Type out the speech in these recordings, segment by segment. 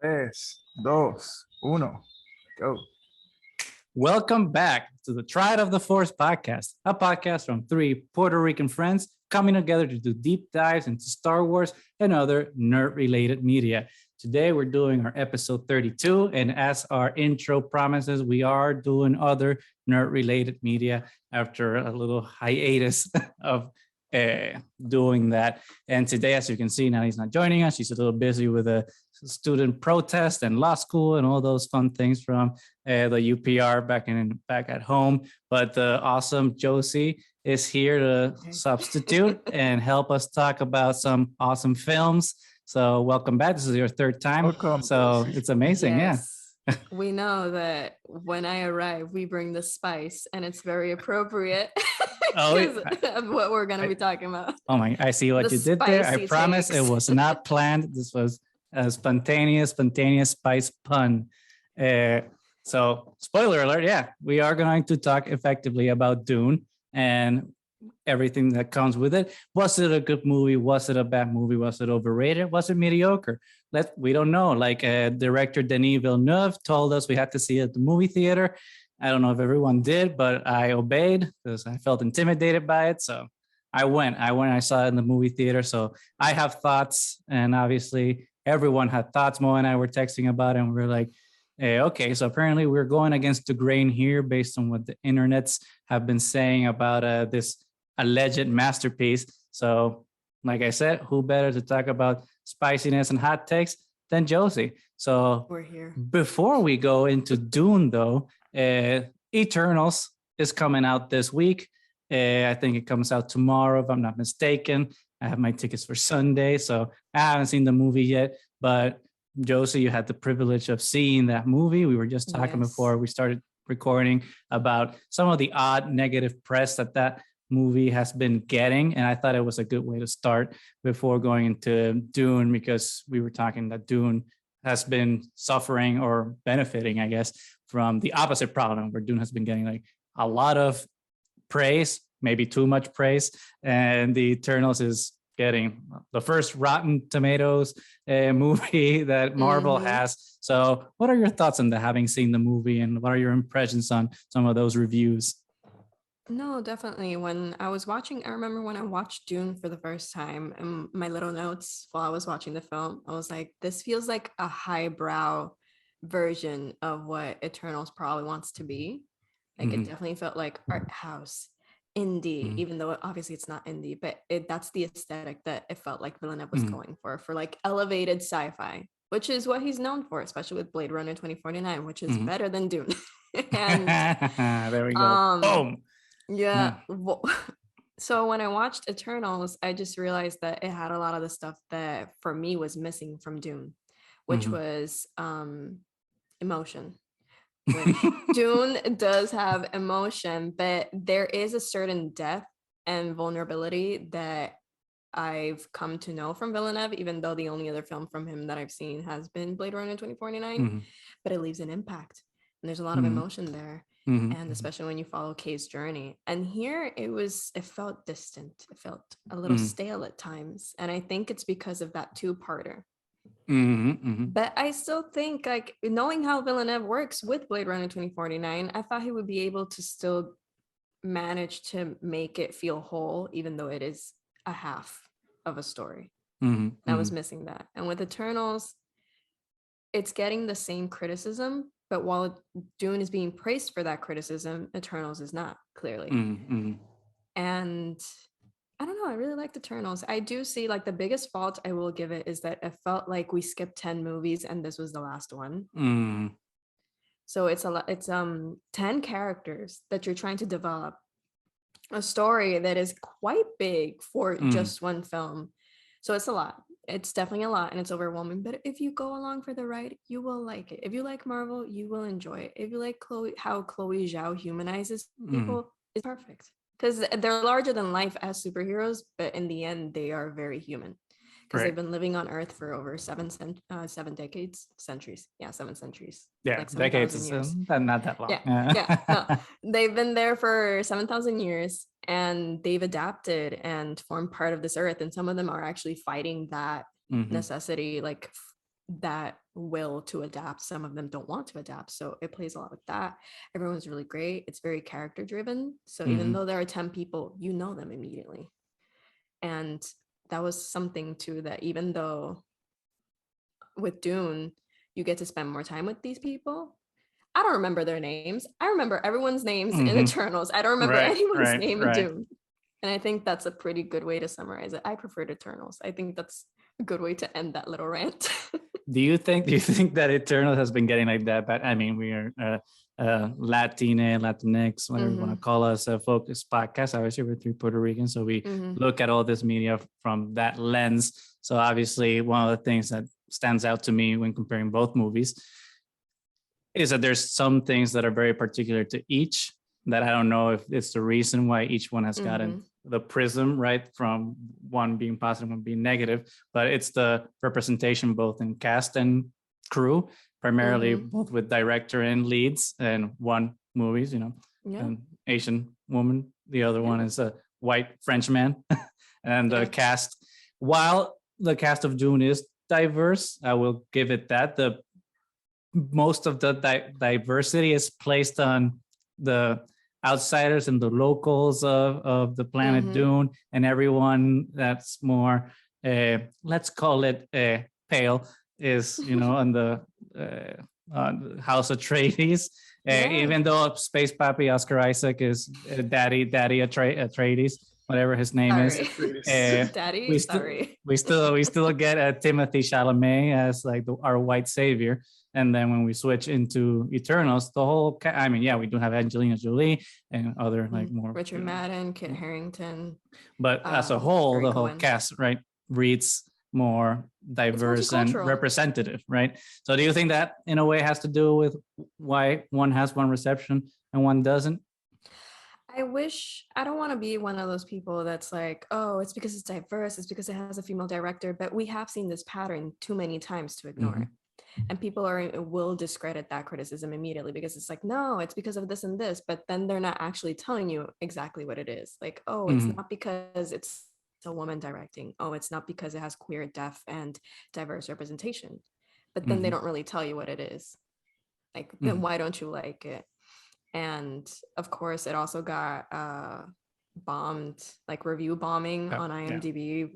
Tres, dos, uno, go. Welcome back to the Triad of the Force podcast, a podcast from three Puerto Rican friends coming together to do deep dives into Star Wars and other nerd-related media. Today, we're doing our episode 32, and as our intro promises, we are doing other nerd-related media after a little hiatus of doing that. And today, as you can see, Nani's not joining us. She's a little busy with a student protest and law school and all those fun things from the UPR back at home. But the awesome Josie is here to substitute and help us talk about some awesome films. So welcome back. This is your third time. Welcome. So it's amazing. Yes. We know that when I arrive, we bring the spice, and it's very appropriate of what we're going to be talking about. Oh my, I see what you did there. I promise it was not planned. This was a spontaneous spice pun. So spoiler alert, yeah, we are going to talk effectively about Dune and everything that comes with it. Was it a good movie? Was it a bad movie? Was it overrated? Was it mediocre? We don't know. Like director Denis Villeneuve told us we had to see it at the movie theater. I don't know if everyone did, but I obeyed because I felt intimidated by it. So I went, I saw it in the movie theater. So I have thoughts, and obviously everyone had thoughts. Mo and I were texting about it, and we are like, okay, so apparently we're going against the grain here based on what the internets have been saying about this alleged masterpiece. So like I said, who better to talk about spiciness and hot takes than Josie? So we're here. Before we go into Dune, though, Eternals is coming out this week. I think it comes out tomorrow, if I'm not mistaken. I have my tickets for Sunday, so I haven't seen the movie yet. But Josie, you had the privilege of seeing that movie. We were just talking before we started recording about some of the odd negative press that movie has been getting, and I thought it was a good way to start before going into Dune, because we were talking that Dune has been suffering or benefiting, I guess, from the opposite problem, where Dune has been getting like a lot of praise, maybe too much praise, and the Eternals is getting the first Rotten Tomatoes movie that Marvel has. So what are your thoughts on that, having seen the movie, and what are your impressions on some of those reviews? No, definitely. When I was watching, I remember when I watched Dune for the first time, and my little notes while I was watching the film, I was like, this feels like a highbrow version of what Eternals probably wants to be. Like it definitely felt like art house, indie, even though obviously it's not indie, but that's the aesthetic that it felt like Villeneuve was going for like elevated sci-fi, which is what he's known for, especially with Blade Runner 2049, which is better than Dune. And there we go. Boom. Yeah. So when I watched Eternals, I just realized that it had a lot of the stuff that for me was missing from Dune, which was emotion. Which Dune does have emotion, but there is a certain depth and vulnerability that I've come to know from Villeneuve, even though the only other film from him that I've seen has been Blade Runner 2049, but it leaves an impact. And there's a lot of emotion there. And especially when you follow Kay's journey. And here it felt distant. It felt a little stale at times. And I think it's because of that two-parter. But I still think, like, knowing how Villeneuve works with Blade Runner 2049, I thought he would be able to still manage to make it feel whole, even though it is a half of a story. I was missing that. And with Eternals, it's getting the same criticism, but while Dune is being praised for that criticism, Eternals is not, clearly. And I don't know, I really liked Eternals. I do see, like, the biggest fault I will give it is that it felt like we skipped 10 movies and this was the last one. So it's 10 characters that you're trying to develop, a story that is quite big for just one film. So it's a lot. It's definitely a lot, and it's overwhelming. But if you go along for the ride, you will like it. If you like Marvel, you will enjoy it. If you like how Chloe Zhao humanizes people, it's perfect. Because they're larger than life as superheroes, but in the end, they are very human. Because they've been living on Earth for over 7 decades, centuries. Yeah, 7 centuries. Yeah, like decades is not that long. No. They've been there for 7,000 years, and they've adapted and formed part of this Earth. And some of them are actually fighting that necessity, like that will to adapt. Some of them don't want to adapt. So it plays a lot with that. Everyone's really great. It's very character driven. So even though there are 10 people, you know them immediately. And that was something too, that even though with Dune, you get to spend more time with these people. I don't remember their names. I remember everyone's names in Eternals. I don't remember anyone's name in Dune. And I think that's a pretty good way to summarize it. I preferred Eternals. I think that's a good way to end that little rant. Do you think that Eternals has been getting like that? But I mean, we are Latine, Latinx, whatever you want to call us, a focused podcast. Obviously, we're 3 Puerto Ricans, so we look at all this media from that lens. So obviously, one of the things that stands out to me when comparing both movies is that there's some things that are very particular to each that I don't know if it's the reason why each one has gotten the prism, right, from one being positive, one being negative, but it's the representation both in cast and crew, primarily both with director and leads, and one movies, an Asian woman, the other one is a white French man, and the cast, while the cast of Dune is diverse, I will give it that. The most of the diversity is placed on the outsiders and the locals of the planet Dune, and everyone that's more let's call it pale is on the House Atreides. Even though Space Pappy Oscar Isaac is Daddy Atreides, whatever his name is. Daddy, we still get Timothy Chalamet as like our white savior. And then when we switch into Eternals, the whole we do have Angelina Jolie and other like more Richard Madden, Kit Harington. But as a whole, the whole cast, right, reads more diverse and representative, right? So do you think that in a way has to do with why one has one reception and one doesn't? I don't want to be one of those people that's like, oh, it's because it's diverse, it's because it has a female director, but we have seen this pattern too many times to ignore it. And people will discredit that criticism immediately because it's like, no, it's because of this and this, but then they're not actually telling you exactly what it is. Like, oh, it's not because it's a woman directing. Oh, it's not because it has queer, deaf, and diverse representation. But then they don't really tell you what it is. Like, then why don't you like it? And of course, it also got bombed, like review bombing on IMDb.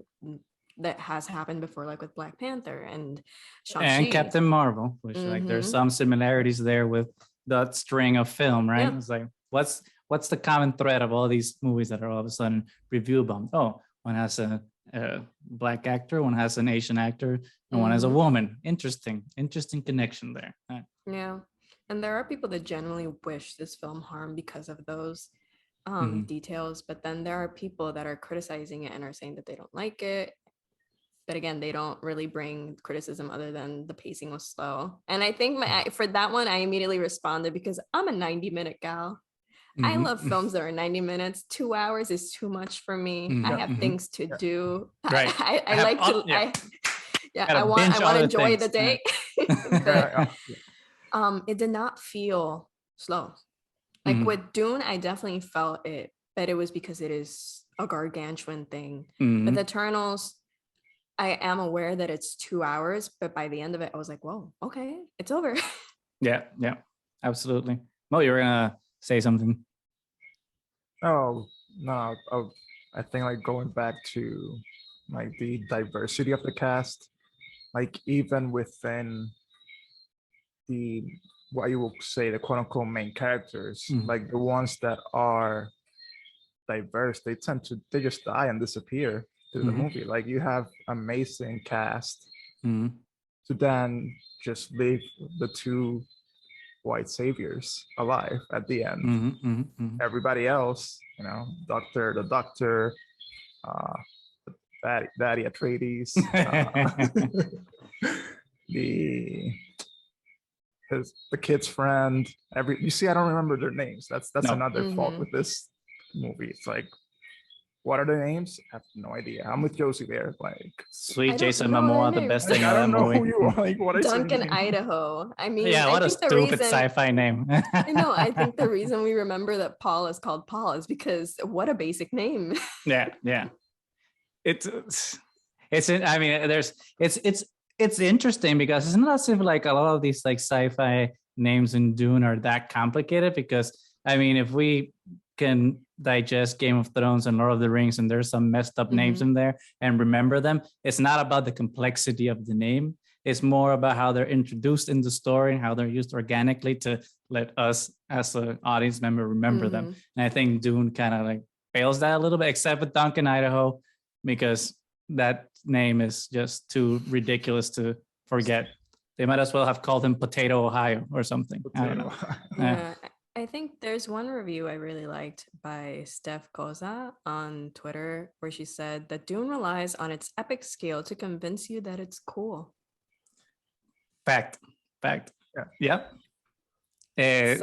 That has happened before, like with Black Panther and Shang-Chi. And Captain Marvel, which like there's some similarities there with that string of film, right? It's like, what's the common thread of all these movies that are all of a sudden review bombed? Oh, one has a Black actor, one has an Asian actor, and one has a woman. Interesting connection there. Yeah, and there are people that genuinely wish this film harm because of those details, but then there are people that are criticizing it and are saying that they don't like it. But again, they don't really bring criticism other than the pacing was slow. And I think for that one, I immediately responded because I'm a 90-minute gal. I love films that are 90 minutes. 2 hours is too much for me. I have things to do. Right. I like to. I want to enjoy the day. But it did not feel slow. Like with Dune, I definitely felt it, but it was because it is a gargantuan thing. But the Eternals, I am aware that it's 2 hours, but by the end of it, I was like, whoa, okay, it's over. Yeah, absolutely. Well, you were gonna say something. Oh, no, I think like going back to like the diversity of the cast, like even within the, what you will say, the quote unquote main characters, like the ones that are diverse, they just die and disappear through the movie. Like you have amazing cast to then just leave the 2 white saviors alive at the end. Everybody else, the doctor, Daddy Atreides, the kid's friend. You see, I don't remember their names. That's another fault with this movie. It's like, what are the names? I have no idea. I'm with Josie there. Like, sweet Jason Momoa, the best thing I of that don't know movie. who you are. Like, what Duncan, Idaho. I mean, yeah, what a stupid sci-fi name. I think the reason we remember that Paul is called Paul is because what a basic name. Yeah. It's it's interesting because it's not as if like a lot of these like sci-fi names in Dune are that complicated, because I mean, if we can digest Game of Thrones and Lord of the Rings and there's some messed up names in there and remember them, it's not about the complexity of the name. It's more about how they're introduced in the story and how they're used organically to let us as an audience member remember them. And I think Dune kind of like fails that a little bit, except with Duncan, Idaho, because that name is just too ridiculous to forget. They might as well have called him Potato Ohio or something. I don't know. Yeah, I think there's one review I really liked by Steph Koza on Twitter where she said that Dune relies on its epic scale to convince you that it's cool. Fact. Yeah. Yep.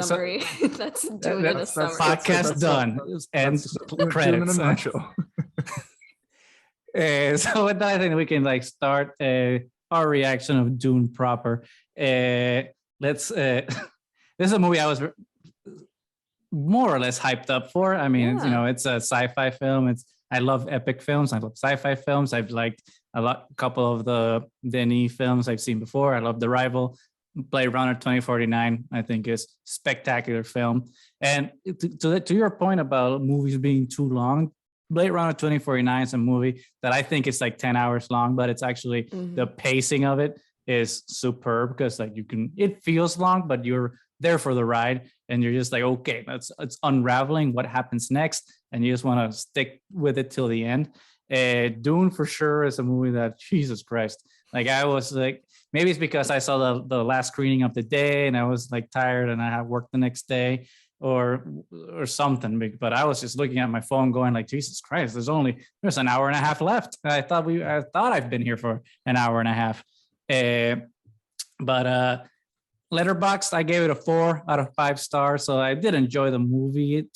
Summary. So, that's Dune in a summary. Podcast done. And credits. In a nutshell. So with that, I think we can like start our reaction of Dune proper. Let's. This is a movie I was more or less hyped up for. I mean, it's a sci-fi film. I love epic films. I love sci-fi films. I've liked a couple of the Denis films I've seen before. I love The Rival. Blade Runner 2049, I think, is spectacular film. And to your point about movies being too long, Blade Runner 2049 is a movie that I think it's like 10 hours long, but it's actually the pacing of it is superb, because like it feels long, but you're there for the ride and you're just like, okay, it's unraveling what happens next. And you just want to stick with it till the end. Dune for sure is a movie that, Jesus Christ, like I was like, maybe it's because I saw the last screening of the day and I was like tired and I had work the next day or something. But I was just looking at my phone going like, Jesus Christ, there's an hour and a half left. I thought I've been here for an hour and a half. But Letterboxd, I gave it a 4 out of 5 stars. So I did enjoy the movie.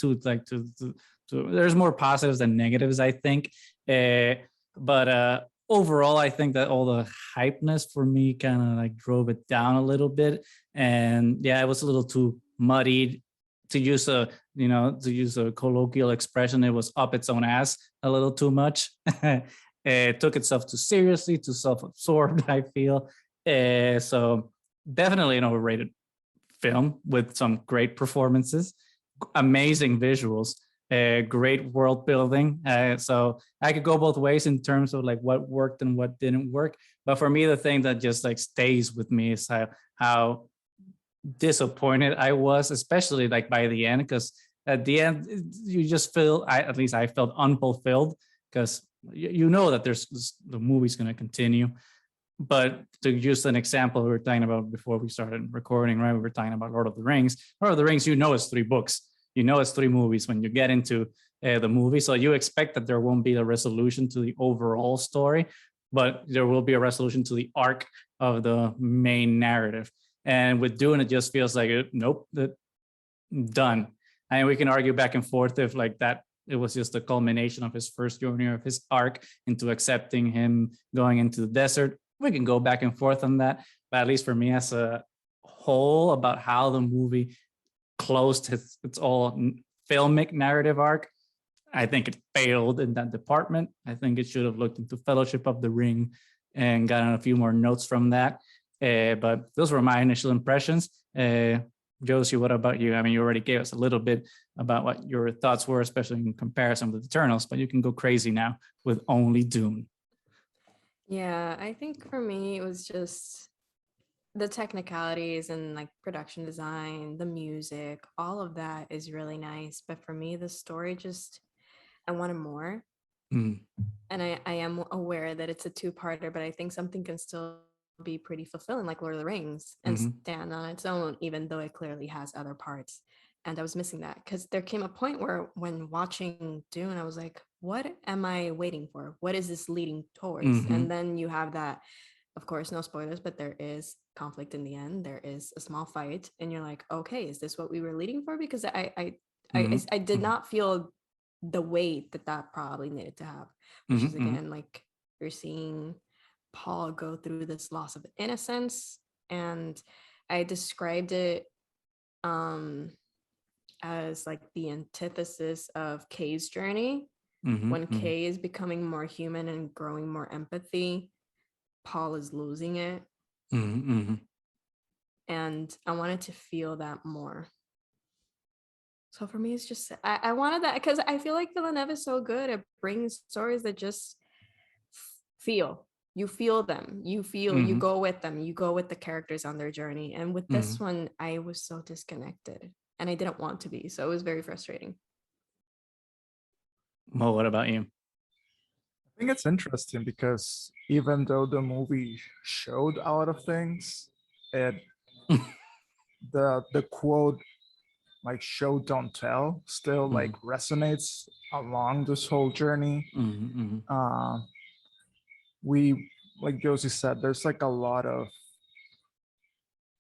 There's more positives than negatives, I think. But overall, I think that all the hypeness for me kind of like drove it down a little bit. And yeah, it was a little too muddied, to use a colloquial expression. It was up its own ass a little too much. It took itself too seriously, too self-absorbed, I feel. So definitely an overrated film with some great performances, amazing visuals, great world building. So I could go both ways in terms of like what worked and what didn't work. But for me, the thing that just like stays with me is how disappointed I was, especially like by the end, because at the end you just feel, at least I felt unfulfilled, because you know that the movie's going to continue. But to use an example we were talking about before we started recording, right? We were talking about Lord of the Rings. Lord of the Rings, it's 3 books. It's 3 movies when you get into the movie. So you expect that there won't be a resolution to the overall story, but there will be a resolution to the arc of the main narrative. And with Dune, it just feels like, nope, done. And we can argue back and forth if like that, it was just the culmination of his first journey of his arc into accepting him going into the desert. We can go back and forth on that. But at least for me as a whole, about how the movie closed its all filmic narrative arc, I think it failed in that department. I think it should have looked into Fellowship of the Ring and gotten a few more notes from that. But those were my initial impressions. Josie, what about you? I mean, you already gave us a little bit about what your thoughts were, especially in comparison with Eternals, but you can go crazy now with only Dune. Yeah, I think for me, it was just the technicalities and like production design, the music, all of that is really nice. But for me, the story I wanted more. And I am aware that it's a 2-parter, but I think something can still be pretty fulfilling, like Lord of the Rings, and stand on its own, even though it clearly has other parts. And I was missing that, because there came a point where when watching Dune, I was like, what am I waiting for? What is this leading towards? And then you have that, of course, no spoilers, but there is conflict in the end. There is a small fight, and you're like, okay, is this what we were leading for? Because I did not feel the weight that probably needed to have, which is again, like you're seeing Paul go through this loss of innocence, and I described it as like the antithesis of Kay's journey, when Kay is becoming more human and growing more empathy Paul is losing it. And I wanted to feel that more. So for me, it's just, I wanted that because I feel like Villeneuve is so good at bringing stories that just you feel them, you go with them, you go with the characters on their journey. And with this one, I was so disconnected and I didn't want to be. So it was very frustrating. Well, what about you? I think it's interesting because even though the movie showed a lot of things, it the quote like "show don't tell" still like resonates along this whole journey. We, like Josie said, there's like a lot of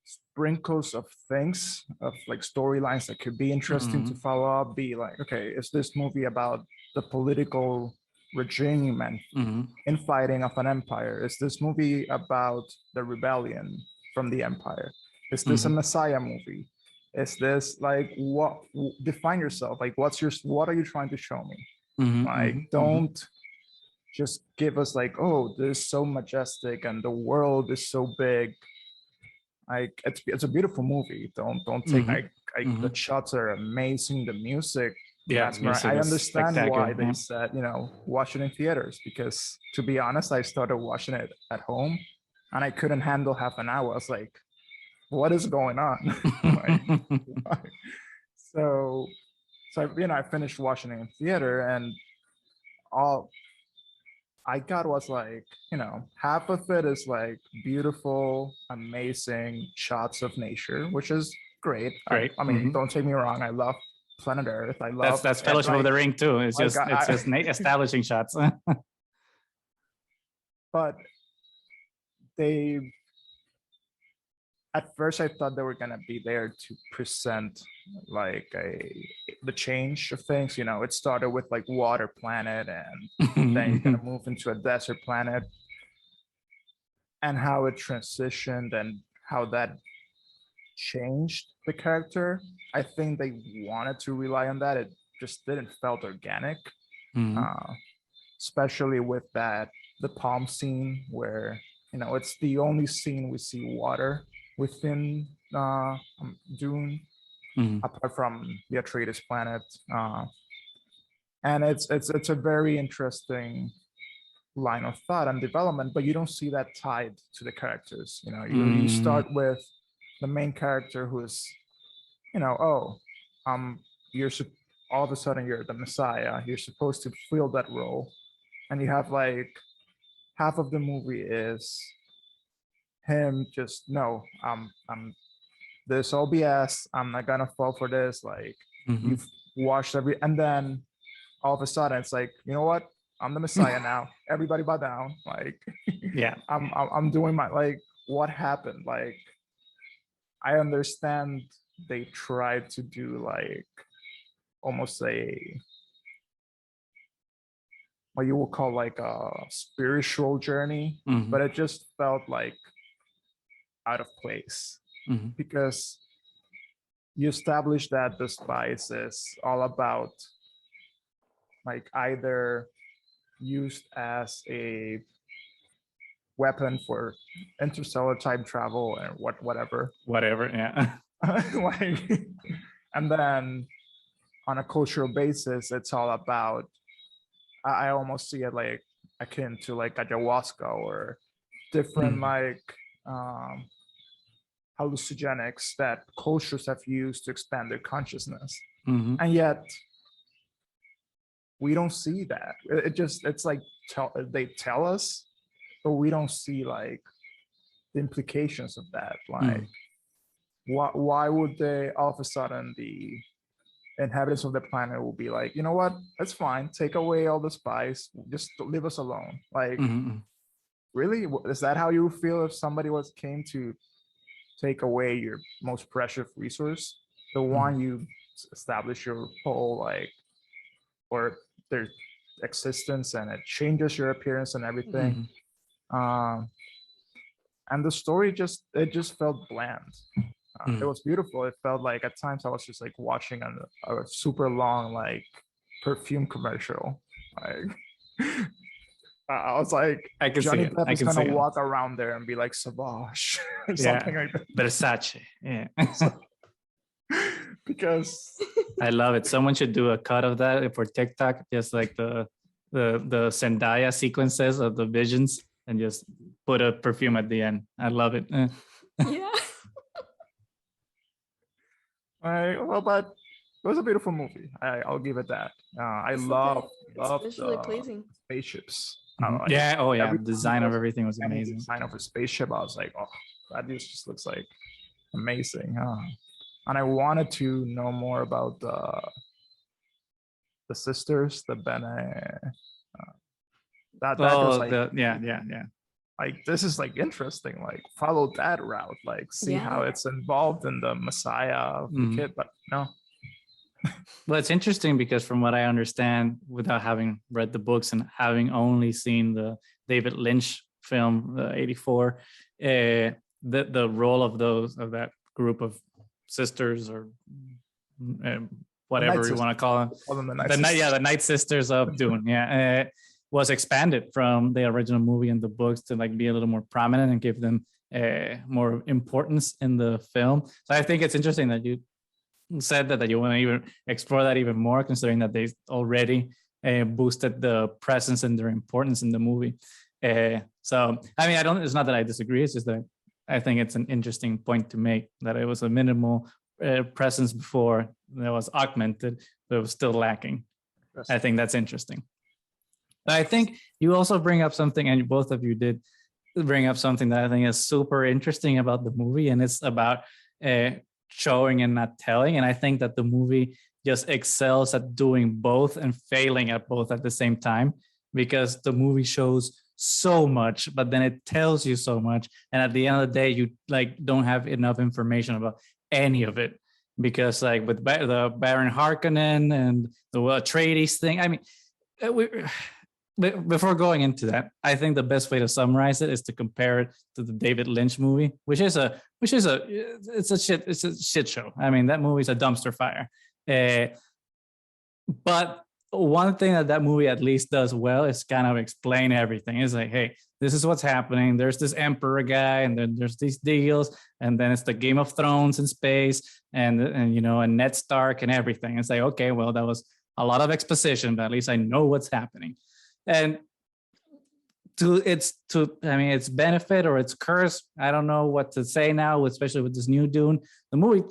sprinkles of things of like storylines that could be interesting to follow up. Be like, okay, is this movie about the political regime and infighting of an empire? Is this movie about the rebellion from the empire? Is this a Messiah movie? Is this like what? Define yourself. Like, what are you trying to show me? Like, don't just give us like, oh, this is so majestic and the world is so big. Like, it's a beautiful movie. Don't take like the shots are amazing. The music, yeah, I understand why they said, watch it in theaters, because to be honest, I started watching it at home and I couldn't handle half an hour. I was like, what is going on? Like, so I finished watching it in theater, and all I got was like, half of it is like beautiful, amazing shots of nature, which is great. Great. I mean, don't take me wrong. I love Planet Earth. I love that's Fellowship of the Ring too. It's just establishing shots. But at first I thought they were gonna be there to present like the change of things. It started with like water planet, and then you're gonna move into a desert planet, and how it transitioned and how that changed the character. I think they wanted to rely on that. It just didn't felt organic, especially with the palm scene where it's the only scene we see water within Dune, apart from the Atreides planet, and it's a very interesting line of thought and development, but you don't see that tied to the characters. You start with the main character who is, you're all of a sudden you're the Messiah. You're supposed to fill that role, and you have like half of the movie is him just no, I'm this all BS. I'm not gonna fall for this. Like, you've watched and then all of a sudden it's like, you know what? I'm the Messiah now. Everybody bow down. Like, yeah, I'm doing my, like, what happened? Like, I understand they tried to do like almost what you would call like a spiritual journey, but it just felt like out of place, because you establish that the spice is all about like either used as a weapon for interstellar time travel and whatever, yeah. like, and then on a cultural basis, it's all about, I almost see it like akin to like ayahuasca or different like hallucinogenics that cultures have used to expand their consciousness. And yet we don't see that. It's like they tell us, but we don't see like the implications of that. Like, why would they all of a sudden the inhabitants of the planet will be like, you know what, that's fine, take away all the spice, just leave us alone? Like, really, is that how you feel if somebody came to take away your most precious resource, the one you establish your whole like, or their existence, and it changes your appearance and everything? And the story just felt bland. It was beautiful. It felt like at times I was just like watching a super long like perfume commercial. Like, I was like, I can see Johnny it. Depp I is can see gonna it. walk around there and be like Savage or Yeah. something like that. Versace. Yeah. Because I love it. Someone should do a cut of that for TikTok, just like the Zendaya sequences of the visions, and just put a perfume at the end. I love it. Yeah. well, but it was a beautiful movie. I'll give it that. I It's love it's love visually the pleasing. spaceships. Mhm. Yeah. Oh, yeah. Every The time design there of was everything was any amazing. design of a spaceship, I was like, oh, that just looks like amazing. And I wanted to know more about the sisters, the Bene. That was Oh, like yeah. like this is like interesting. Like follow that route. Like see how Yeah. it's involved in the Messiah of the kid. But no, Well, it's interesting because from what I understand, without having read the books and having only seen the David Lynch film, '84, the role of that group of sisters or whatever you want to call them, call them the the Night Sisters of Dune, was expanded from the original movie and the books to like be a little more prominent and give them more importance in the film. So I think it's interesting that you said that you want to even explore that even more, considering that they already boosted the presence and their importance in the movie. So I mean, it's not that I disagree, it's just that I think it's an interesting point to make, that it was a minimal presence before, that was augmented, but it was still lacking. Yes. I think that's interesting. But I think you also bring up something, and both of you did bring up something that I think is super interesting about the movie, and it's about showing and not telling. And I think that the movie just excels at doing both and failing at both at the same time, because the movie shows so much, but then it tells you so much, and at the end of the day you like don't have enough information about any of it, because like with the Baron Harkonnen and the Atreides thing, I mean, before going into that, I think the best way to summarize it is to compare it to the David Lynch movie, which is a shit show. I mean, that movie is a dumpster fire. But one thing that movie at least does well is kind of explain everything. It's like, hey, this is what's happening. There's this emperor guy, and then there's these deals, and then it's the Game of Thrones in space, and you know, and Ned Stark and everything. It's like, okay, well, that was a lot of exposition, but at least I know what's happening. And I mean, its benefit or its curse, I don't know what to say now, especially with this new Dune. The movie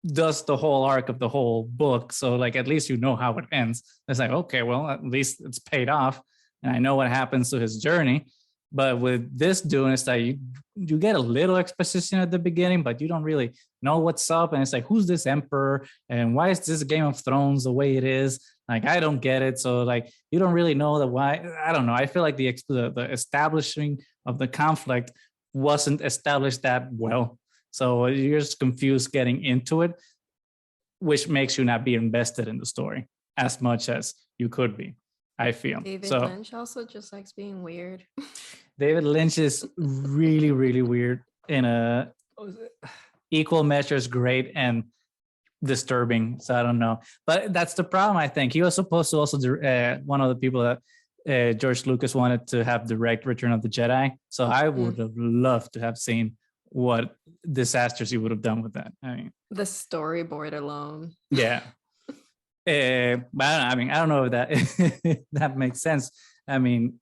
does the whole arc of the whole book, so like at least you know how it ends. It's like, okay, well, at least it's paid off, and I know what happens to his journey. But with this Dune, it's like you get a little exposition at the beginning, but you don't really know what's up. And it's like, who's this emperor, and why is this Game of Thrones the way it is? Like, I don't get it. So like, you don't really know the why. I don't know. I feel like the establishing of the conflict wasn't established that well. So you're just confused getting into it, which makes you not be invested in the story as much as you could be, I feel. David Lynch also just likes being weird. David Lynch is really, really weird in a equal measures great and disturbing. So I don't know. But that's the problem, I think. He was supposed to also one of the people that George Lucas wanted to have direct Return of the Jedi. So I would have loved to have seen what disasters he would have done with that. I mean, the storyboard alone. Yeah. But I mean, I don't know if that that makes sense. I mean,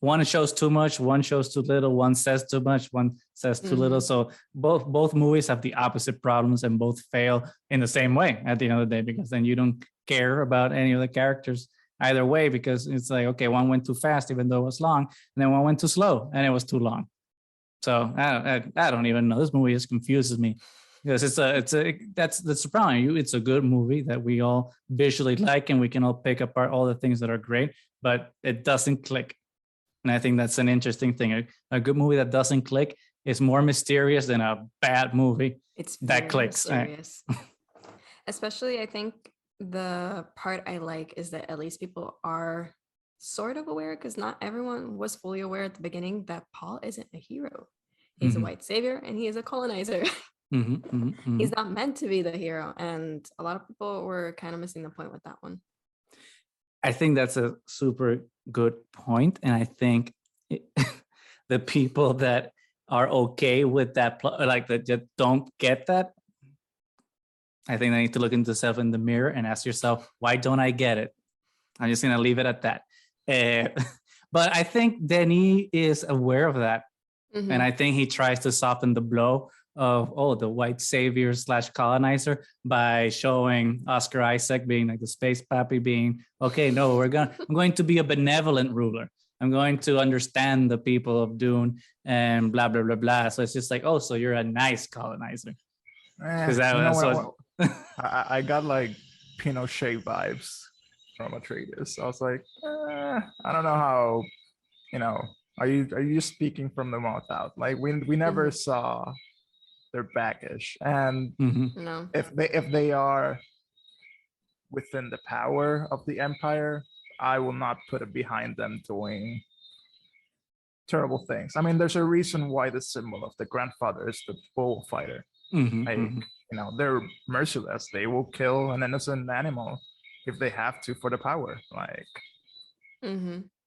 one shows too much, one shows too little, one says too much, one says too little. So both movies have the opposite problems, and both fail in the same way at the end of the day, because then you don't care about any of the characters either way, because it's like, okay, one went too fast even though it was long, and then one went too slow and it was too long. So I don't even know. This movie just confuses me, because that's the problem. It's a good movie that we all visually like, and we can all pick apart all the things that are great, but it doesn't click. And I think that's an interesting thing. A good movie that doesn't click is more mysterious than a bad movie that clicks. Mysterious. Especially, I think the part I like is that at least people are sort of aware, because not everyone was fully aware at the beginning that Paul isn't a hero. He's a white savior, and he is a colonizer. He's not meant to be the hero, and a lot of people were kind of missing the point with that one. I think that's a super good point, and I think the people that are okay with that, like that just don't get that, I think they need to look into themselves in the mirror and ask yourself, why don't I get it? I'm just gonna leave it at that. But I think Denis is aware of that, and I think he tries to soften the blow of the white savior / colonizer by showing Oscar Isaac being like the space pappy, being okay. No, I'm going to be a benevolent ruler. I'm going to understand the people of Dune and blah blah blah blah. So it's just like, oh, so you're a nice colonizer. Because I got like Pinochet vibes from Atreides. I was like, I don't know how, are you just speaking from the mouth out? Like we never saw their baggage, and No. if they are within the power of the Empire, I will not put it behind them doing terrible things. I mean, there's a reason why the symbol of the grandfather is the bullfighter. They're merciless. They will kill an innocent animal if they have to for the power. Like,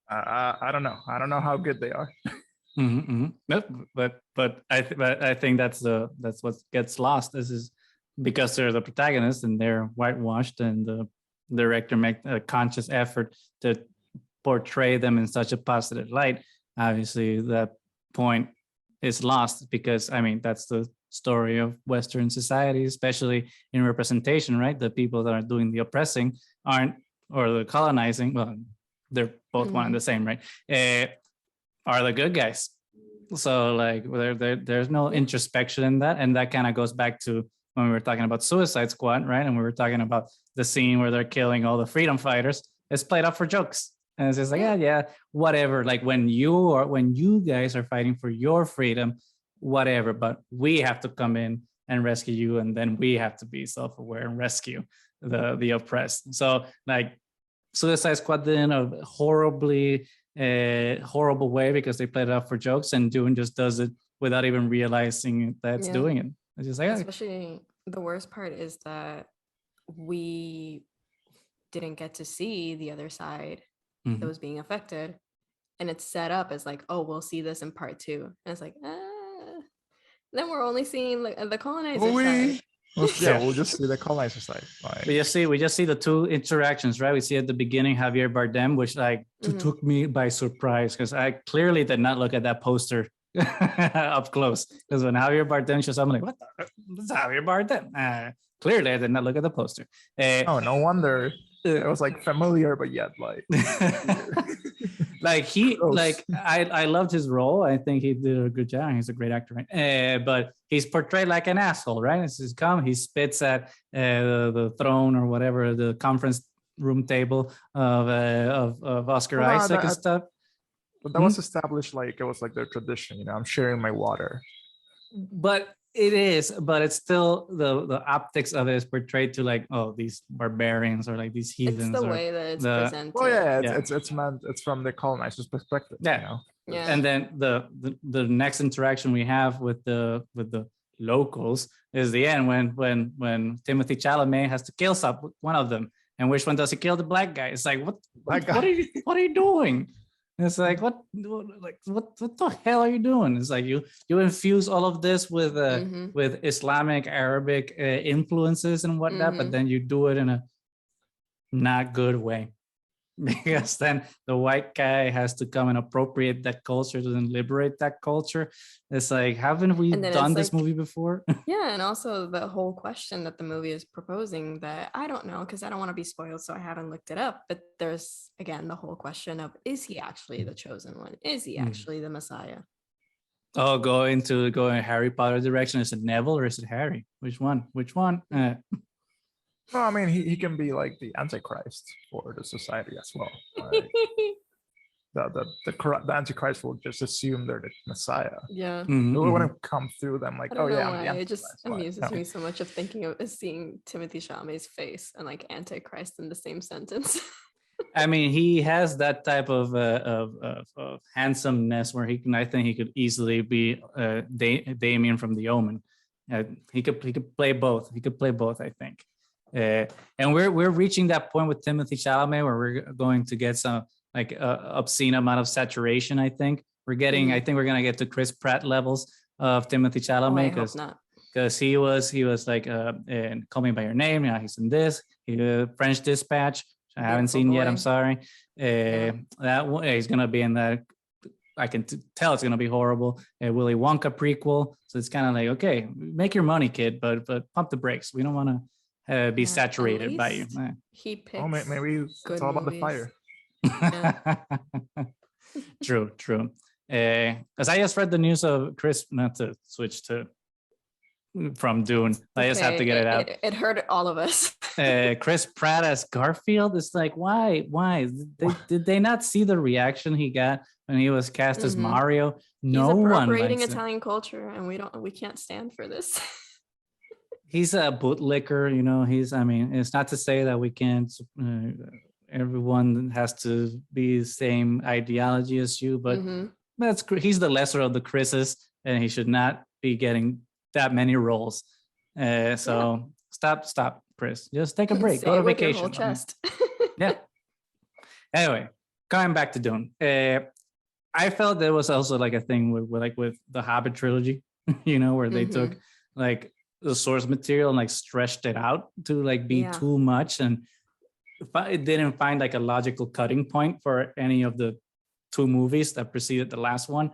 I don't know. I don't know how good they are. But I think that's what gets lost. This is because they're the protagonists and they're whitewashed, and the director make a conscious effort to portray them in such a positive light. Obviously, that point is lost because that's the story of Western society, especially in representation, right? The people that are doing the oppressing or the colonizing. Well, they're both one and the same, right? Are the good guys. So like there's no introspection in that, and that kind of goes back to when we were talking about Suicide Squad, right? And we were talking about the scene where they're killing all the freedom fighters. It's played up for jokes, and it's just like yeah, whatever. Like when you guys are fighting for your freedom, whatever. But we have to come in and rescue you, and then we have to be self-aware and rescue the oppressed. So like Suicide Squad did in a horrible way because they played it up for jokes, and Dune just does it without even realizing that's doing it. It's just like, especially the worst part is that we didn't get to see the other side that was being affected, and it's set up as like, oh, we'll see this in part 2, and it's like then we're only seeing the colonizer side. We'll just see the colonizer side. Like, we just see the two interactions, right? We see at the beginning Javier Bardem, which took me by surprise because I clearly did not look at that poster up close. Because when Javier Bardem shows up, I'm like, what? That's Javier Bardem. Clearly, I did not look at the poster. Oh, no wonder. It was like familiar, but yet like I loved his role. I think he did a good job. He's a great actor, right? But he's portrayed like an asshole, right? He spits at the throne or whatever, the conference room table of Oscar Isaac and stuff. But that was established like it was like their tradition. I'm sharing my water. But it is, but it's still the optics of it is portrayed to like, oh, these barbarians or like these heathens. It's the way that it's presented. Oh yeah, it's meant. It's from the colonizer's perspective. Yeah. And then the next interaction we have with the locals is the end when Timothée Chalamet has to kill one of them, and which one does he kill? The black guy. It's like what are you doing? It's like what the hell are you doing? It's like you infuse all of this with Islamic, Arabic influences and whatnot, but then you do it in a not good way, because then the white guy has to come and appropriate that culture to then liberate that culture. It's like, haven't we done this movie before? Yeah, and also the whole question that the movie is proposing that I don't know, because I don't want to be spoiled, so I haven't looked it up. But there's again the whole question of, is he actually the chosen one? Is he actually the Messiah? Oh, go in Harry Potter direction. Is it Neville or is it Harry? Which one? No, I mean he can be like the Antichrist for the society as well. Like, the Antichrist will just assume they're the Messiah. Yeah. It wouldn't come through them like, oh yeah, I'm the it just amuses me so much of seeing Timothée Chalamet's face and like Antichrist in the same sentence. I mean, he has that type of handsomeness where I think he could easily be Damien from The Omen. He could play both. I think. And we're reaching that point with Timothy Chalamet where we're going to get some like obscene amount of saturation. I think we're getting. I think we're gonna get to Chris Pratt levels of Timothy Chalamet because he was like in Call Me by Your Name. Yeah, he's in this. French Dispatch. I haven't seen yet. I'm sorry. That one, he's gonna be in that. I can tell it's gonna be horrible. A Willy Wonka prequel. So it's kind of like, okay, make your money, kid, but pump the brakes. We don't want to be saturated by you. He picks. Oh, maybe it's all about the fire. True. Because I just read the news of Chris. Not to switch to from Dune. I just have to get it out. It hurt all of us. Chris Pratt as Garfield. It's like, why? Did they not see the reaction he got when he was cast as Mario? No one. He's appropriating Italian culture, and we can't stand for this. He's a bootlicker, you know. I mean, it's not to say that we can't. Everyone has to be the same ideology as you, but he's the lesser of the Chris's, and he should not be getting that many roles. So stop, Chris. Just take a break. Go to vacation. Your whole chest. Yeah. Anyway, going back to Dune. I felt there was also like a thing with the Hobbit trilogy, you know, where they took like the source material and like stretched it out to like be too much, and it didn't find like a logical cutting point for any of the two movies that preceded the last one.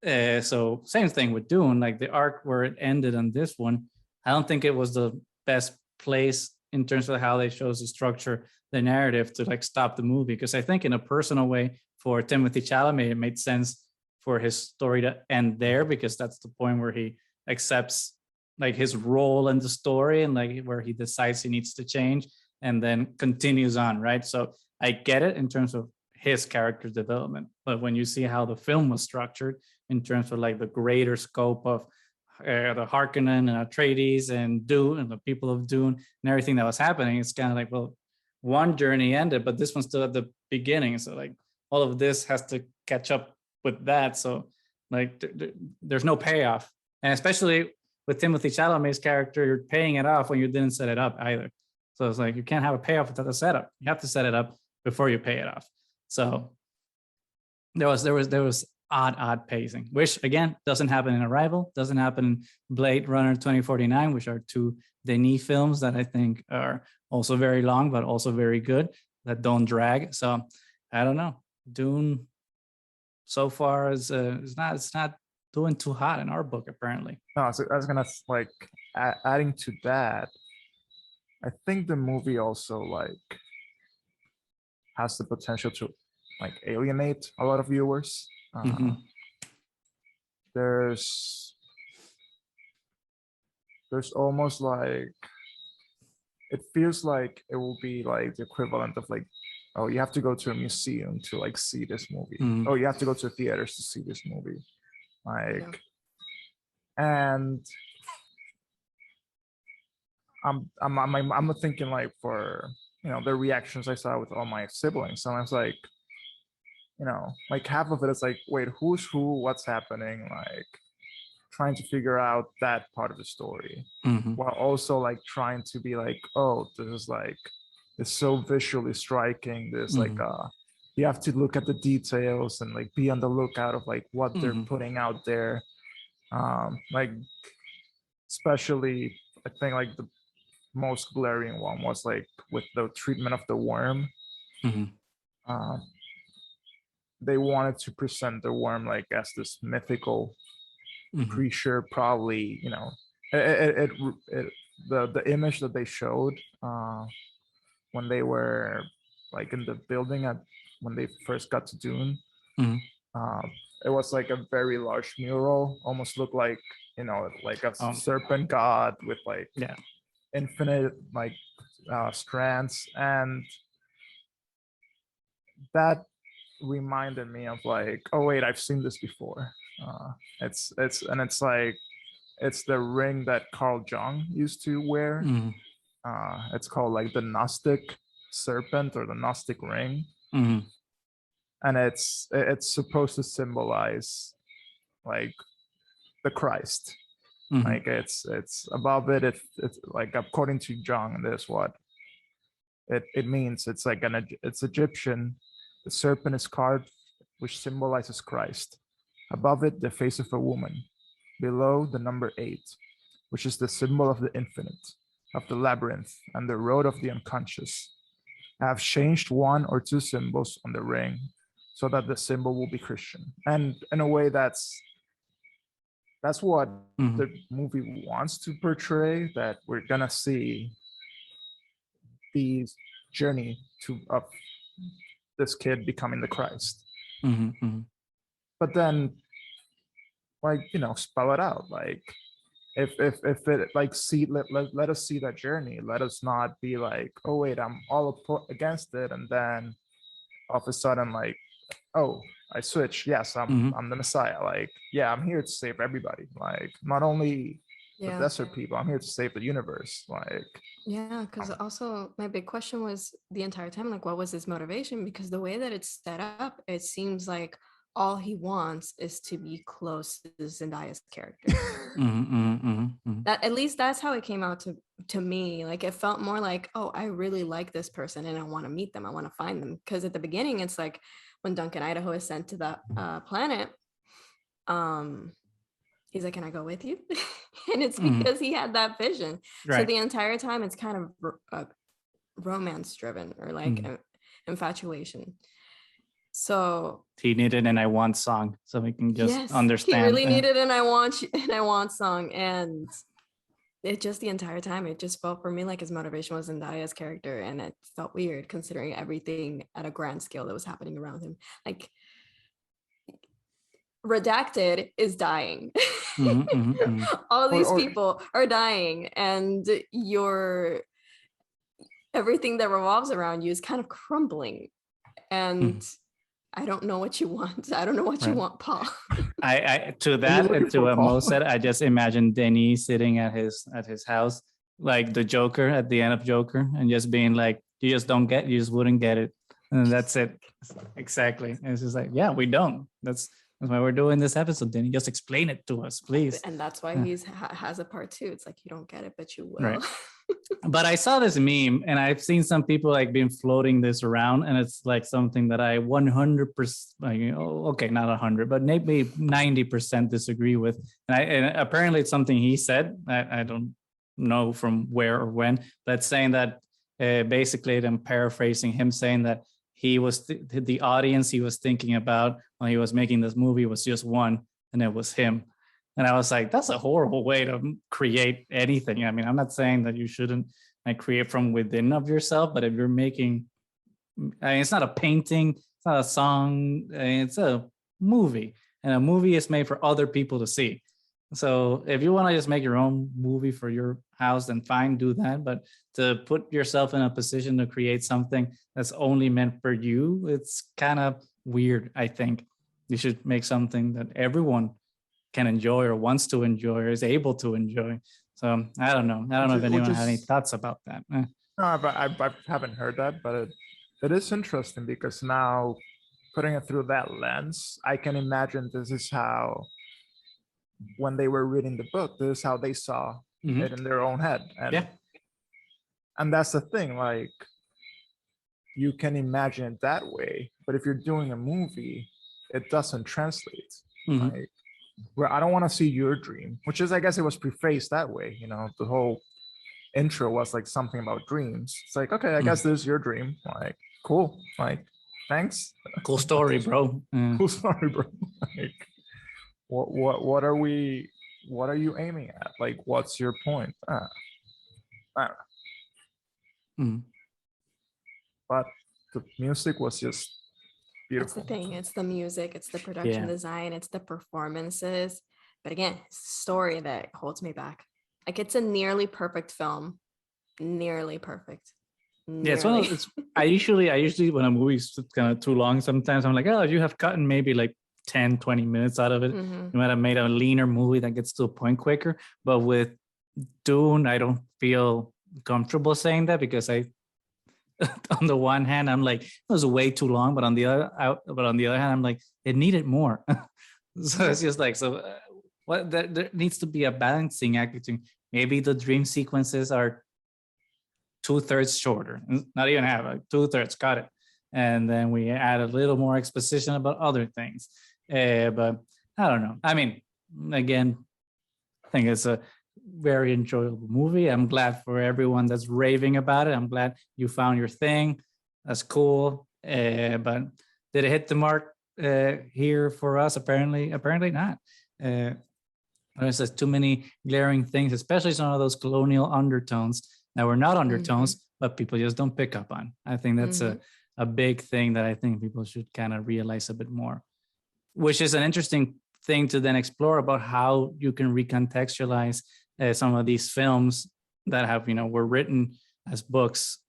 So same thing with Dune, like the arc where it ended on this one, I don't think it was the best place in terms of how they chose to structure the narrative to like stop the movie. Because I think in a personal way for Timothy Chalamet, it made sense for his story to end there, because that's the point where he accepts like his role in the story and like where he decides he needs to change and then continues on, right? So I get it in terms of his character development, but when you see how the film was structured in terms of like the greater scope of the Harkonnen and Atreides and Dune and the people of Dune and everything that was happening, it's kind of like, well, one journey ended, but this one's still at the beginning. So like all of this has to catch up with that. So like there's no payoff. And especially with Timothy Chalamet's character, you're paying it off when you didn't set it up either. So it's like you can't have a payoff without a setup. You have to set it up before you pay it off. So there was odd pacing, which again doesn't happen in Arrival, doesn't happen in Blade Runner 2049, which are two Denis films that I think are also very long but also very good, that don't drag. So I don't know. Dune so far is not doing too hot in our book apparently. No, so I was gonna like adding to that. I think the movie also like has the potential to like alienate a lot of viewers. There's almost like, it feels like it will be like the equivalent of like, oh, you have to go to a museum to like see this movie. Oh, you have to go to theaters to see this movie. Like, and I'm thinking like for, you know, the reactions I saw with all my siblings, and I was like, you know, like half of it is like, wait, who's who, what's happening, like trying to figure out that part of the story, while also like trying to be like, oh, this is like, it's so visually striking, this like you have to look at the details and like be on the lookout of like what they're putting out there. Like especially I think like the most glaring one was like with the treatment of the worm. They wanted to present the worm like as this mythical creature, probably, you know, the image that they showed when they were like in the building when they first got to Dune, it was like a very large mural, almost looked like, you know, like a serpent god with like infinite like strands, and that reminded me of like, oh wait, I've seen this before. It's like it's the ring that Carl Jung used to wear. It's called like the Gnostic serpent or the Gnostic ring, and it's supposed to symbolize like the Christ. Like it's above it. It's like according to Jung, this what it means. It's like it's Egyptian. The serpent is carved, which symbolizes Christ. Above it, the face of a woman. Below, the number 8, which is the symbol of the infinite, of the labyrinth, and the road of the unconscious. I have changed 1 or 2 symbols on the ring so that the symbol will be Christian. And in a way, that's what the movie wants to portray, that we're gonna see the journey of this kid becoming the Christ. But then, like, spell it out. Like, if it like let us see that journey. Let us not be like, oh wait, I'm all against it, and then all of a sudden, like, oh, I switch. Yes, I'm the Messiah. Like, yeah, I'm here to save everybody. Like, not only the desert people, I'm here to save the universe. Like, yeah, because also my big question was the entire time, like, what was his motivation? Because the way that it's set up, it seems like all he wants is to be close to Zendaya's character. That, at least that's how it came out to me. Like, it felt more like, oh, I really like this person and I want to meet them. I want to find them. Because at the beginning, it's like when Duncan Idaho is sent to the planet, he's like, can I go with you? And it's because he had that vision. Right. So the entire time it's kind of romance driven, or like infatuation. So he needed an I want song so we can just understand. He really needed an I want song. And it just, the entire time, it just felt for me like his motivation was Zendaya's character. And it felt weird considering everything at a grand scale that was happening around him. Like, Redacted is dying. All these people are dying, and everything that revolves around you is kind of crumbling. And I don't know what you want. I don't know what you want, Paul. I to that and to what Mo said, I just imagine Denis sitting at his house, like the Joker at the end of Joker, and just being like, you just wouldn't get it. And that's it. Exactly. And it's just like, yeah, we don't. That's why we're doing this episode. Then you just explain it to us, please. And that's why he has a part 2. It's like, you don't get it, but you will. Right. But I saw this meme, and I've seen some people like been floating this around, and it's like something that I 100%, like, okay, not 100, but maybe 90% disagree with. And apparently it's something he said. I don't know from where or when, but saying that basically, I'm paraphrasing him, saying that he was the audience he was thinking about when he was making this movie was just one, and it was him. And I was like, that's a horrible way to create anything. I mean, I'm not saying that you shouldn't like create from within of yourself, but if you're making, I mean, it's not a painting, it's not a song, it's a movie, and a movie is made for other people to see. So if you want to just make your own movie for your house, then fine, do that. But to put yourself in a position to create something that's only meant for you, it's kind of weird. I think you should make something that everyone can enjoy or wants to enjoy or is able to enjoy. So I don't know. I don't know if anyone has any thoughts about that. No, I haven't heard that, but it is interesting because now putting it through that lens, I can imagine this is how, when they were reading the book, this is how they saw it in their own head. And that's the thing, like, you can imagine it that way, but if you're doing a movie, it doesn't translate. Like, where I don't want to see your dream, which is, I guess it was prefaced that way, the whole intro was like something about dreams. It's like, okay, I guess this is your dream. Like, cool. Like, thanks. Cool story, bro. Cool story, bro. Like, what are you aiming at? Like, what's your point? I don't know. But the music was just beautiful. That's the thing. It's the music, it's the production design, it's the performances. But again, it's the story that holds me back. Like, it's a nearly perfect film. Nearly perfect. Yeah, it's I usually when a movie's kind of too long, sometimes I'm like, oh, you have gotten maybe like 10, 20 minutes out of it. You might have made a leaner movie that gets to a point quicker. But with Dune, I don't feel comfortable saying that, because on the one hand, I'm like, it was way too long, but on the other hand, I'm like, it needed more. So it's just like, Well, there needs to be a balancing act between maybe the dream sequences are 2/3 shorter, not even half, like 2/3, got it. And then we add a little more exposition about other things. But I don't know. I mean, again, I think it's a very enjoyable movie. I'm glad for everyone that's raving about it. I'm glad you found your thing. That's cool. But did it hit the mark here for us? Apparently not. There's just too many glaring things, especially some of those colonial undertones that were not undertones, but people just don't pick up on. I think that's a big thing that I think people should kind of realize a bit more, which is an interesting thing to then explore about how you can recontextualize some of these films that have, were written as books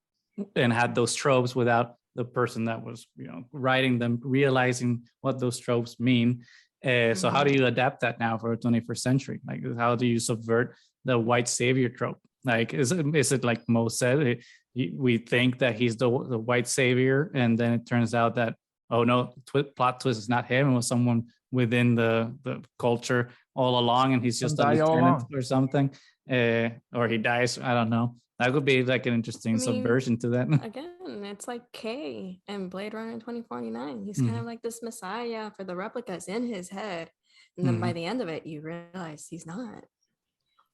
and had those tropes without the person that was, writing them, realizing what those tropes mean. So how do you adapt that now for the 21st century? Like, how do you subvert the white savior trope? Like, is it like Mo said, we think that he's the white savior, and then it turns out that, oh no, plot twist is not him, it was someone within the culture all along, and he's just a lieutenant or something, or he dies. I don't know. That could be like an interesting subversion to that. Again, it's like K and Blade Runner 2049. He's kind of like this messiah for the replicas in his head. And then by the end of it, you realize he's not.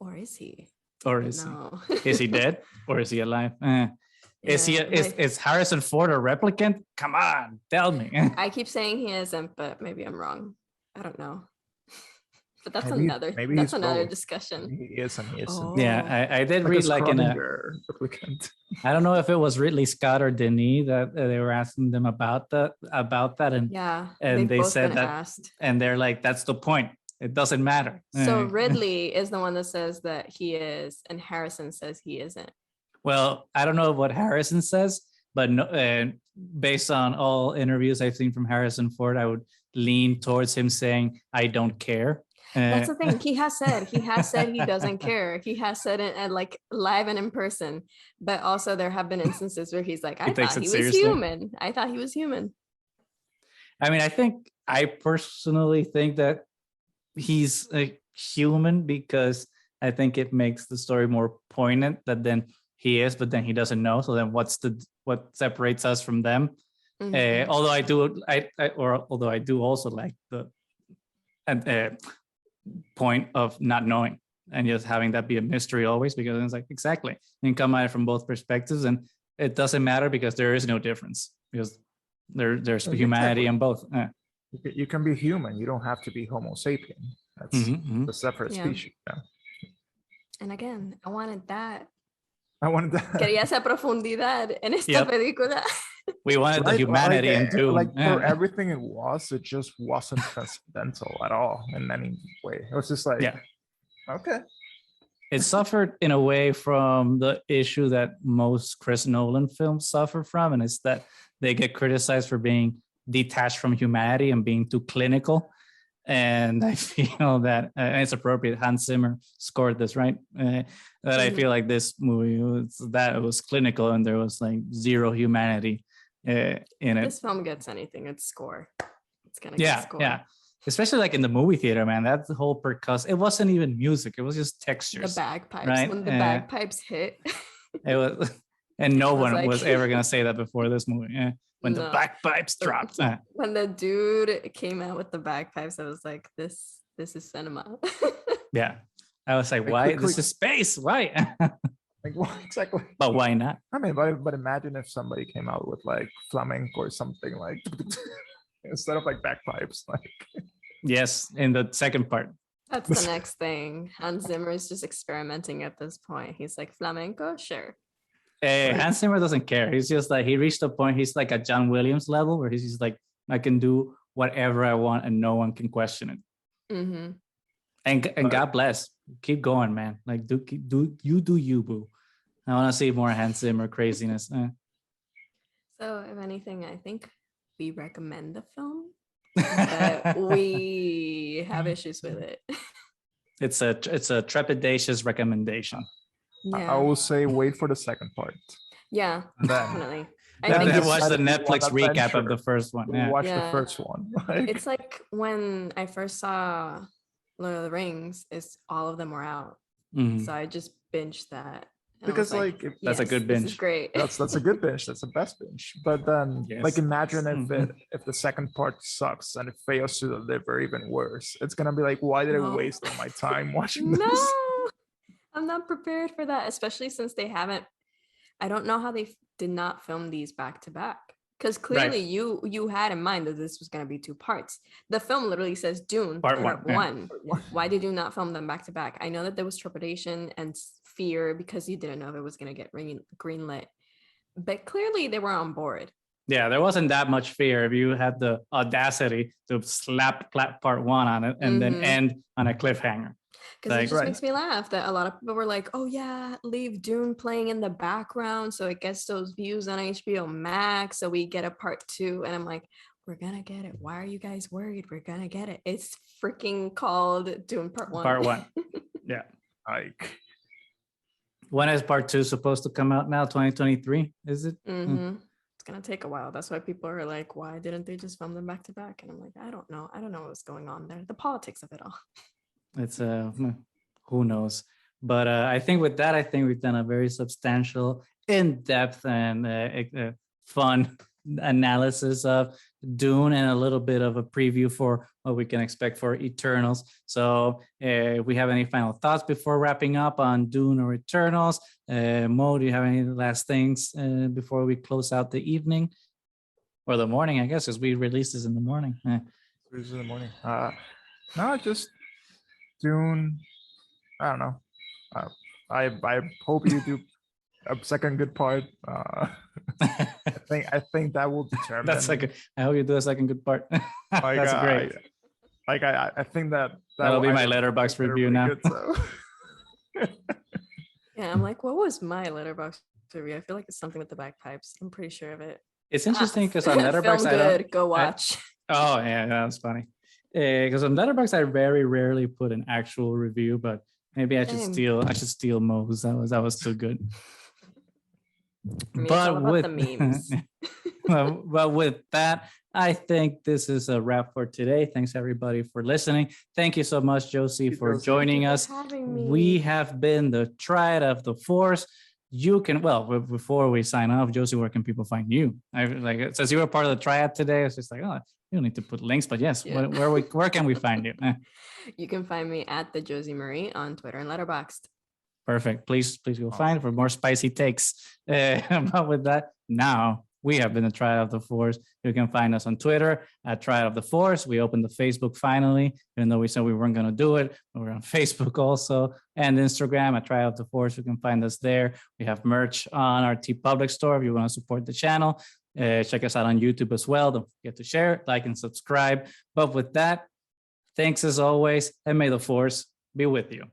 Or is he? Or is he? Is he dead? Or is he alive? Is Harrison Ford a replicant? Come on, tell me. I keep saying he isn't, but maybe I'm wrong. I don't know. But that's another discussion. He is and he isn't. Yeah, I did read like in a replicant. I don't know if it was Ridley Scott or Denis that they were asking them about that, and they said that, and they're like, that's the point. It doesn't matter. So Ridley is the one that says that he is, and Harrison says he isn't. Well, I don't know what Harrison says, but based on all interviews I've seen from Harrison Ford, I would lean towards him saying, I don't care. That's the thing. He has said he doesn't care. He has said it at like live and in person, but also there have been instances where he's like, I thought he was human. I thought he was human. I mean, I personally think that he's a human because I think it makes the story more poignant that then he is, but then he doesn't know. So then what separates us from them? Although I do also like the point of not knowing and just having that be a mystery always, because it's like, exactly, you can come at it from both perspectives and it doesn't matter because there is no difference, because there's humanity in both. You can be human, you don't have to be Homo sapien. That's a separate species. And again, I wanted that. Quería esa profundidad en esta película. We wanted the humanity in Dune. For everything it just wasn't transcendental at all in any way. It was just like, okay. It suffered in a way from the issue that most Chris Nolan films suffer from, and it's that they get criticized for being detached from humanity and being too clinical. And I feel that it's appropriate. Hans Zimmer scored this, right? That I feel like this movie was clinical and there was like zero humanity in it. This film gets anything, it's score. It's gonna get score. Yeah. Especially like in the movie theater, man. That's the whole percuss. It wasn't even music. It was just textures. The bagpipes. Right? When the bagpipes hit. It was, and no one was ever gonna say that before this movie. Yeah. When the bagpipes dropped. When the dude came out with the bagpipes, I was like, this is cinema. Yeah. I was like, why? This is space. Why? Like, what exactly? But why not? I mean, but imagine if somebody came out with like flamenco or something like instead of like bagpipes. Like, yes, in the second part. That's the next thing. Hans Zimmer is just experimenting at this point. He's like, flamenco, sure. Hans Zimmer doesn't care. He's just like, he reached a point, he's like at John Williams level where he's just like, I can do whatever I want and no one can question it. And God bless. Keep going, man. Like, do you, boo. I want to see more Hans Zimmer craziness. So if anything, I think we recommend the film, but we have issues with it. It's a trepidatious recommendation. Yeah. I will say wait for the second part. Yeah, definitely. Then watch the Netflix recap of the first one. Watch the first one. It's like when I first saw Lord of the Rings, is all of them were out. Mhm. So I just binged that. And I Because was like, like That's a yes, good this is binge. great. that's a good binge. That's the best binge. But then like Yes. imagine if Mhm. if the second part sucks and it fails to deliver even worse. It's gonna be like, why did I No. waste all my time watching No, this? I'm not prepared for that, especially since they haven't. I don't know how they did not film these back to back. Because clearly you had in mind that this was going to be 2 parts. The film literally says Dune Part part one, yeah. 1. Why did you not film them back to back? I know that there was trepidation and fear because you didn't know if it was going to get greenlit, but clearly they were on board. Yeah, there wasn't that much fear if you had the audacity to clap part 1 on it and then end on a cliffhanger. Because it Like, just Right. makes me laugh that a lot of people were like, oh yeah, leave Dune playing in the background so it gets those views on HBO Max so we get a part 2. And I'm like, we're gonna get it. Why are you guys worried? We're gonna get it. It's freaking called Dune part 1. Part 1. Yeah. Like When is part 2 supposed to come out now? 2023, is it? It's gonna take a while. That's why people are like, why didn't they just film them back to back? And I'm like, I don't know. I don't know what's going on there. The politics of it all. It's who knows. But I think with that, I think we've done a very substantial, in-depth, and fun analysis of Dune and a little bit of a preview for what we can expect for Eternals. So if we have any final thoughts before wrapping up on Dune or Eternals, Mo, do you have any last things before we close out the evening or the morning, I guess, as we release this in the morning? This is in the morning. No, just Dune. I don't know. I hope you do a second good part. I think that will determine. That's like I hope you do a second good part. Like, That's great. I think That'll be my Letterboxd review now. Good, so. Yeah, I'm like, what was my Letterboxd review? I feel like it's something with the bagpipes. I'm pretty sure of it. It's interesting because on Letterboxd, film good. Go watch. Oh yeah, that's funny. Because on Letterboxd, I very rarely put an actual review, but maybe I should Same. steal Mo's. That was too good. For me, it's all But about with the memes. but with that, I think this is a wrap for today. Thanks everybody for listening. Thank you so much, Josie, for joining us. We have been the Triad of the Force. You can, well, before we sign off, Josie, where can people find you? It says you were part of the Triad today. It's just like, oh, you don't need to put links, but yes, Yeah. where can we find you? You can find me at the Josie Marie on Twitter and Letterboxd. Perfect. Please go find for more spicy takes. But with that, now we have been the Triad of the Force. You can find us on Twitter at Triad of the Force. We opened the Facebook finally, even though we said we weren't going to do it. We're on Facebook also and Instagram at Triad of the Force. You can find us there. We have merch on our TeePublic store if you want to support the channel. Check us out on YouTube as well. Don't forget to share, like, and subscribe. But with that, thanks as always, and may the Force be with you.